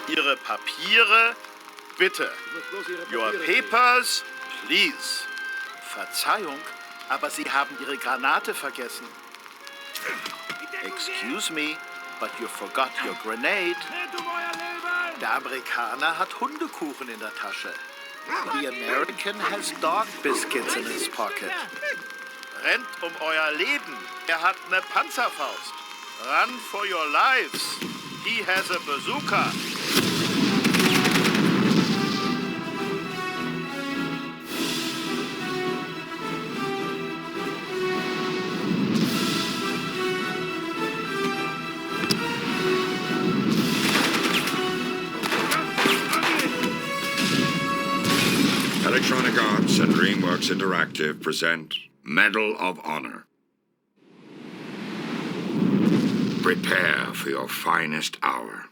Ihre Papiere, bitte. Your papers, please. Verzeihung, aber Sie haben Ihre Granate vergessen. Excuse me, but you forgot your grenade. Der Amerikaner hat Hundekuchen in der Tasche. The American has dog biscuits in his pocket. Rennt um euer Leben. Er hat eine Panzerfaust. Run for your lives. He has a bazooka. Electronic Arts and DreamWorks Interactive present Medal of Honor. Prepare for your finest hour.